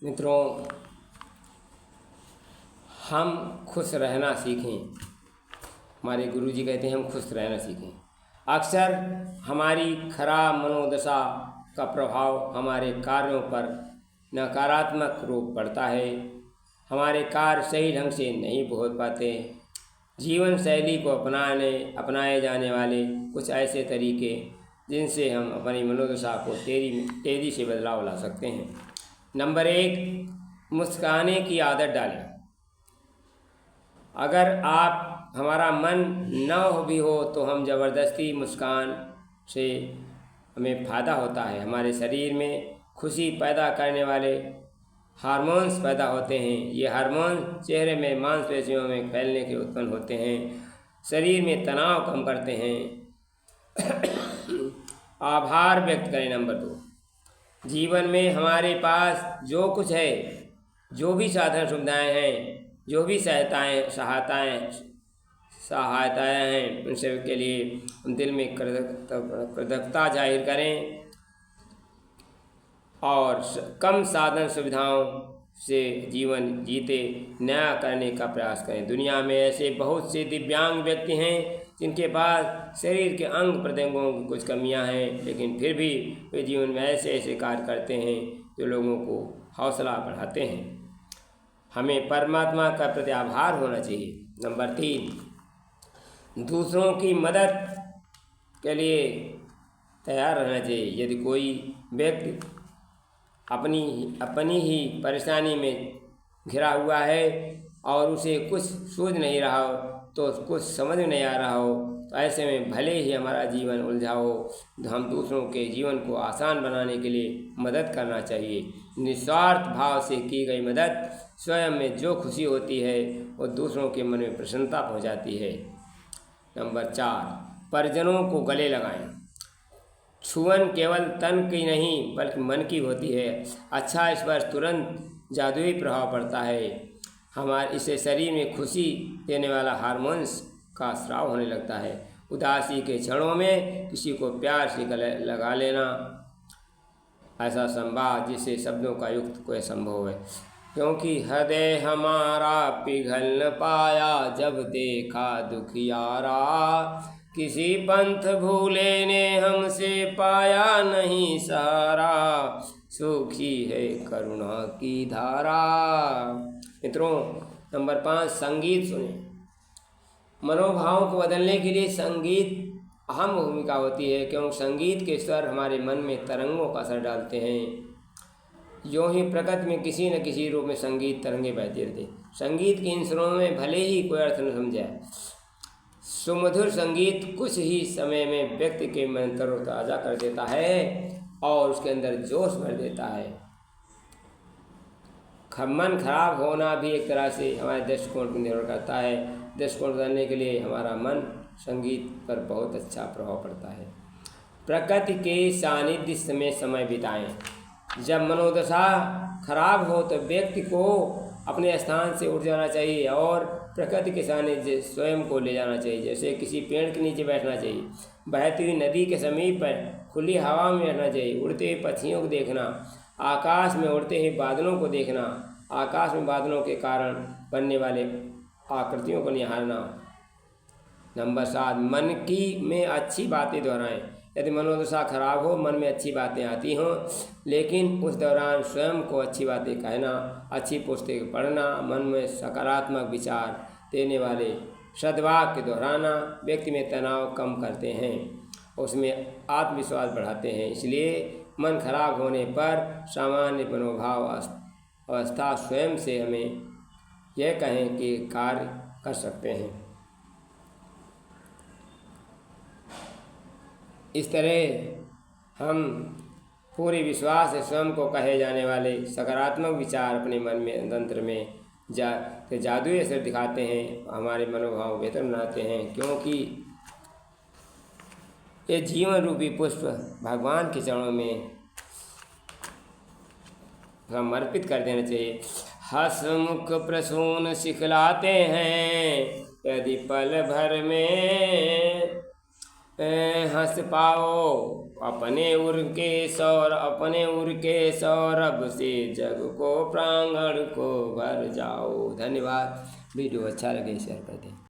मित्रों, हम खुश रहना सीखें। हमारे गुरुजी कहते हैं हम खुश रहना सीखें। अक्सर हमारी खराब मनोदशा का प्रभाव हमारे कार्यों पर नकारात्मक रूप पड़ता है। हमारे कार्य सही ढंग से नहीं हो पाते। जीवन शैली को अपनाए जाने वाले कुछ ऐसे तरीके जिनसे हम अपनी मनोदशा को तेज़ी से बदलाव ला सकते हैं। नंबर 1, मुस्कुराने की आदत डालें। अगर हमारा मन न भी हो तो हम ज़बरदस्ती मुस्कान से हमें फ़ायदा होता है। हमारे शरीर में खुशी पैदा करने वाले हार्मोन्स पैदा होते हैं। ये हार्मोन चेहरे में मांसपेशियों में फैलने के उत्पन्न होते हैं, शरीर में तनाव कम करते हैं। आभार व्यक्त करें। नंबर 2, जीवन में हमारे पास जो कुछ है, जो भी साधन सुविधाएं हैं, जो भी सहायताएं हैं, उन सब के लिए हम दिल में कृतज्ञता जाहिर करें और कम साधन सुविधाओं से जीवन जीते नया करने का प्रयास करें। दुनिया में ऐसे बहुत से दिव्यांग व्यक्ति हैं जिनके पास शरीर के अंग प्रत्यंगों की कुछ कमियां हैं, लेकिन फिर भी वे जीवन में ऐसे ऐसे कार्य करते हैं जो लोगों को हौसला बढ़ाते हैं। हमें परमात्मा का प्रति आभार होना चाहिए। नंबर 3, दूसरों की मदद के लिए तैयार रहना चाहिए। यदि कोई व्यक्ति अपनी ही परेशानी में घिरा हुआ है और उसे कुछ सूझ नहीं रहा हो, तो कुछ समझ नहीं आ रहा हो, तो ऐसे में भले ही हमारा जीवन उलझा हो, तो हम दूसरों के जीवन को आसान बनाने के लिए मदद करना चाहिए। निस्वार्थ भाव से की गई मदद स्वयं में जो खुशी होती है वो दूसरों के मन में प्रसन्नता पहुँचाती है। नंबर 4, परिजनों को गले लगाएं। छुअन केवल तन की नहीं बल्कि मन की होती है। अच्छा स्पर्श तुरंत जादुई प्रभाव पड़ता है। इससे शरीर में खुशी देने वाला हार्मोन्स का स्राव होने लगता है। उदासी के क्षणों में किसी को प्यार से गले लगा लेना ऐसा संवाद जिससे शब्दों का युक्त कोई संभव है, क्योंकि हृदय हमारा पिघल न पाया जब देखा दुखियारा। किसी पंथ भूले ने हमसे पाया नहीं सहारा, सूखी है करुणा की धारा। मित्रों, नंबर 5, संगीत सुने। मनोभावों को बदलने के लिए संगीत अहम भूमिका होती है, क्योंकि संगीत के स्वर हमारे मन में तरंगों का असर डालते हैं। यूँ ही प्रकृति में किसी न किसी रूप में संगीत तरंगे बहती रहती। संगीत के इन स्वरों में भले ही कोई अर्थ न समझाए, सुमधुर संगीत कुछ ही समय में व्यक्ति के मन तरोताजा कर देता है और उसके अंदर जोश भर देता है। मन खराब होना भी एक तरह से हमारे दृष्टिकोण पर निर्भर करता है। दृष्टिकोण बदलने के लिए हमारा मन संगीत पर बहुत अच्छा प्रभाव पड़ता है। प्रकृति के सानिध्य में समय बिताएं। जब मनोदशा खराब हो तो व्यक्ति को अपने स्थान से उठ जाना चाहिए और प्रकृति के सानिध्य स्वयं को ले जाना चाहिए। जैसे किसी पेड़ के नीचे बैठना चाहिए, बहती हुई नदी के समीप पर खुली हवा में बैठना चाहिए, उड़ते हुए पक्षियों को देखना, आकाश में उड़ते हुए बादलों को देखना, आकाश में बादलों के कारण बनने वाले आकृतियों को निहारना। नंबर 7, मन में अच्छी बातें दोहराएं। यदि मनोदशा खराब हो, मन में अच्छी बातें आती हों, लेकिन उस दौरान स्वयं को अच्छी बातें कहना, अच्छी पुस्तकें पढ़ना, मन में सकारात्मक विचार देने वाले सद्वाक्य दोहराना व्यक्ति में तनाव कम करते हैं, उसमें आत्मविश्वास बढ़ाते हैं। इसलिए मन खराब होने पर सामान्य मनोभाव अवस्था स्वयं से हमें यह कहें कि कार्य कर सकते हैं। इस तरह हम पूरे विश्वास से स्वयं को कहे जाने वाले सकारात्मक विचार अपने मन में तंत्र में जादुई असर दिखाते हैं, हमारे मनोभाव बेहतर बनाते हैं, क्योंकि ये जीवन रूपी पुष्प भगवान के चरणों में समर्पित कर देना चाहिए। हसमुख प्रसून सिखलाते हैं, यदि पल भर में हंस पाओ। अपने उर के सौरभ से जग को प्रांगण को भर जाओ। धन्यवाद। वीडियो अच्छा लगे शेयर कर दें।